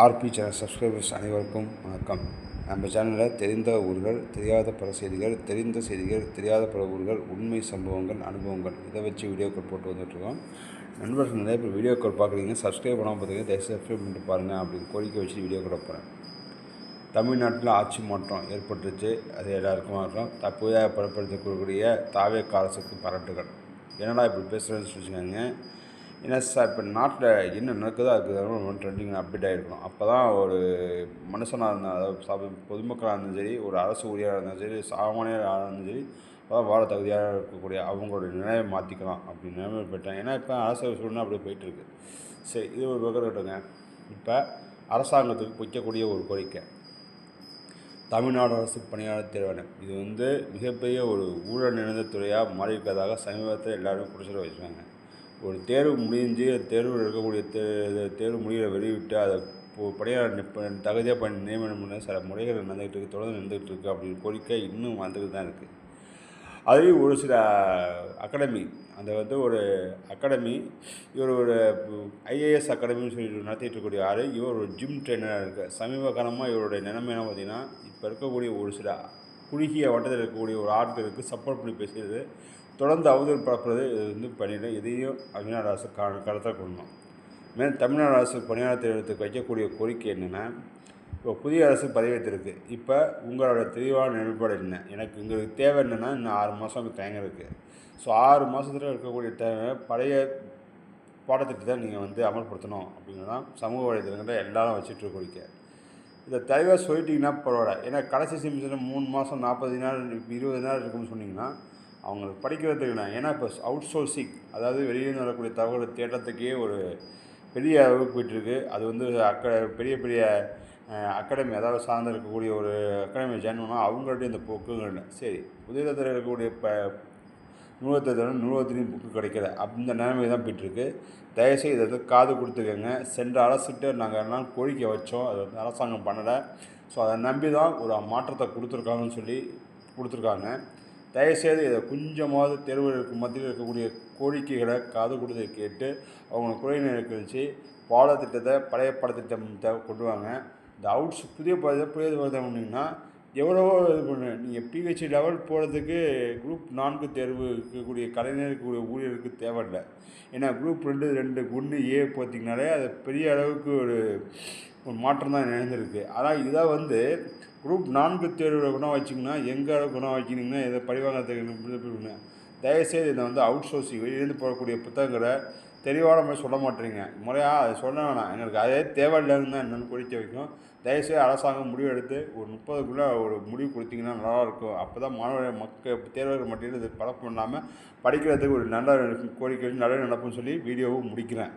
RB channel subscribers அனைவருக்கும் வணக்கம். நம்ம சேனலில் தெரிந்த ஊர்கள், தெரியாத பல செய்திகள், தெரிந்த செய்திகள், தெரியாத பல ஊர்கள், உண்மை சம்பவங்கள், அனுபவங்கள் இதை வச்சு வீடியோக்கள் போட்டு வந்துட்டுருக்கோம். நண்பர்கள் நிறைய பேர் வீடியோக்கள் பார்க்குறீங்க, சப்ஸ்கிரைப் பண்ணாமல் பார்த்தீங்கன்னா தயவு சப்ஸ்கிரைப் பண்ணிட்டு பாருங்கள் அப்படின்னு கோரிக்கை வச்சு வீடியோக்களை போகிறேன். தமிழ்நாட்டில் ஆட்சி மாற்றம் ஏற்பட்டுருச்சு, அது எல்லாருக்கும் இருக்கும். புதிதாக பலப்படுத்தக்கூடிய தாவேக அரசுக்கு பாராட்டுகள். என்னடா இப்படி பேசுகிறேன்னு சொல்லிச்சுக்காங்க. ஏன்னா சார் இப்போ நாட்டில் என்ன நடக்குதோ அதுக்கு ட்ரெண்டிங் அப்டேட் ஆகிருக்கணும். அப்போ தான் ஒரு மனுஷனாக இருந்தால், அதாவது பொதுமக்களாக இருந்தாலும் சரி, ஒரு அரசு ஊழியராக இருந்தாலும் சரி, சாமானியராக இருந்தாலும் சரி, அப்போ வாழ தகுதியாக இருக்கக்கூடிய அவங்களுடைய நிலையை மாற்றிக்கலாம் அப்படின்னு நிலைமை போயிட்டாங்க. ஏன்னா இப்போ அரசு சூழ்நிலை அப்படியே போயிட்டுருக்கு. சரி, இது ஒரு பக்கம் இருக்கட்டுங்க. இப்போ அரசாங்கத்துக்கு வைக்கக்கூடிய ஒரு கோரிக்கை, தமிழ்நாடு அரசு பணியாளர் தேர்வாணையம் இது மிகப்பெரிய ஒரு ஊழல் நிறைந்த துறையாக மாறியிருக்கிறதாக சமீபத்தில் எல்லாருமே குடிச்சிட வச்சுருக்காங்க. ஒரு தேர்வு முடிஞ்சு தேர்வில் இருக்கக்கூடிய தேர்வு முடிவை வெளியிட்டு அதை பணியாளர் தகுதியாக நியமனம் பண்ண சில முறைகள் நடந்துகிட்டு இருக்குது, தொடர்ந்து நடந்துகிட்டு இருக்குது அப்படின்னு கோரிக்கை இன்னும் வந்துக்கிட்டு தான் இருக்குது. அதுலேயும் ஒரு சில அகாடமி, அந்த ஒரு அகாடமி, இவர் ஒரு ஐஏஎஸ் அகாடமின்னு சொல்லி நடத்திட்டு இருக்கக்கூடிய ஆள், இவர் ஒரு ஜிம் ட்ரெயினராக இருக்குது. சமீப காலமாக இவருடைய நிலைமை என்ன பார்த்திங்கன்னா, இப்போ இருக்கக்கூடிய ஒரு சில குறுகிய வட்டத்தில் இருக்கக்கூடிய ஒரு ஆட்களுக்கு சப்போர்ட் பண்ணி பேசுகிறது, தொடர்ந்து அவதூறு பரப்புறது பண்ணிவிடும். இதையும் தமிழ்நாடு அரசு கருத்தில் கொள்ளணும். மேலும் தமிழ்நாடு அரசு பணியாளர் தேர்வுக்கு வைக்கக்கூடிய கோரிக்கை என்னென்னா, இப்போ புதிய அரசு பதவியேற்றிருக்கு. இப்போ உங்களோட தெளிவான நிலைப்பாடு என்ன? எங்களுக்கு தேவை என்னென்னா, இன்னும் 6 மாதம் டைம் இருக்குது. ஸோ 6 மாதத்தில் இருக்கக்கூடிய தேவை பழைய பாடத்திட்டத்தை நீங்கள் அமல்படுத்தணும் அப்படிங்கிறது தான் சமூக வலைதளங்களில் எல்லாரும் வச்சுட்டு கோரிக்கை. இதை தெளிவாக சொல்லிட்டிங்கன்னா பரவாயில்ல. ஏன்னா கடைசி செமிஸ்டரில் 3 மாதம் 40 நாள் 20 நாள் இருக்குன்னு சொன்னிங்கன்னா அவங்களுக்கு படிக்கிறதுக்கு நான், ஏன்னா இப்போ அவுட் சோர்சிங், அதாவது வெளியிலேருந்து வரக்கூடிய தகவலை தேட்டத்துக்கே ஒரு பெரிய அளவுக்கு போயிட்டுருக்கு. அது பெரிய பெரிய அகாடமி, அதாவது சார்ந்து இருக்கக்கூடிய ஒரு அகாடமி ஜாயின் பண்ணால் அவங்கள்ட்ட இந்த போக்குகள் இல்லை. சரி, புதியத்தில் இருக்கக்கூடிய நூலகத்துலேயும் புக்கு கிடைக்கல, அந்த நிலைமை தான் போயிட்டுருக்கு. தயவுசெய்து இதை காது கொடுத்துக்கோங்க. சென்ற அரசுகிட்ட நாங்கள் எல்லாம் கோரிக்கை வச்சோம், அது அரசாங்கம் பண்ணலை. ஸோ அதை நம்பி தான் ஒரு மாற்றத்தை கொடுத்துருக்காங்கன்னு சொல்லி கொடுத்துருக்காங்க. தயவுசெய்து இதை கொஞ்சமாவது தேர்வுகளுக்கு மத்தியில் இருக்கக்கூடிய கோரிக்கைகளை காது கொடுத்து கேட்டு அவங்க குறைநிலை கழிச்சு பாடத்திட்டத்தை பழைய பாடத்திட்டத்தை கொண்டு வாங்க. இந்த புதிய பாடத்திட்டம் பண்ணிங்கன்னா எவ்வளவோ இது பண்ணு. நீங்கள் பிஹெச்டி லெவல் போகிறதுக்கு குரூப் 4 தேர்வு இருக்கக்கூடிய கலைஞருக்கு ஊழியருக்கு தேவையில்லை. ஏன்னா குரூப் 2 1 ஏ பார்த்திங்கனாலே அது பெரிய அளவுக்கு ஒரு மாற்றம் தான் நிகழ்ந்திருக்கு. ஆனால் இதை குரூப் 4 தேர்வில் குணம் வச்சிங்கன்னா எங்கே குணம் வைக்கிங்கன்னா இதை பழிவாங்கிறதுக்கு தயவுசெய்து இதை அவுட் சோர்சிங், வெளியிலேருந்து போகக்கூடிய புத்தகங்களை தெளிவான மாதிரி சொல்ல மாட்டேறீங்க. முறையாக அதை சொல்ல வேணாம், எங்களுக்கு அதே தேவையில்லைன்னு தான் என்னென்னு கோரிக்கை வைக்கும். தயவுசெய்து அரசாங்கம் முடிவு எடுத்து ஒரு 30க்குள்ளே ஒரு முடிவு கொடுத்தீங்கன்னா நல்லாயிருக்கும். அப்போ தான் தேர்வர்கள் மத்தியில் இது பழக்கம் பண்ணாமல் படிக்கிறதுக்கு ஒரு நல்ல கோரிக்கை நல்ல நடப்புன்னு சொல்லி வீடியோவும் முடிக்கிறேன்.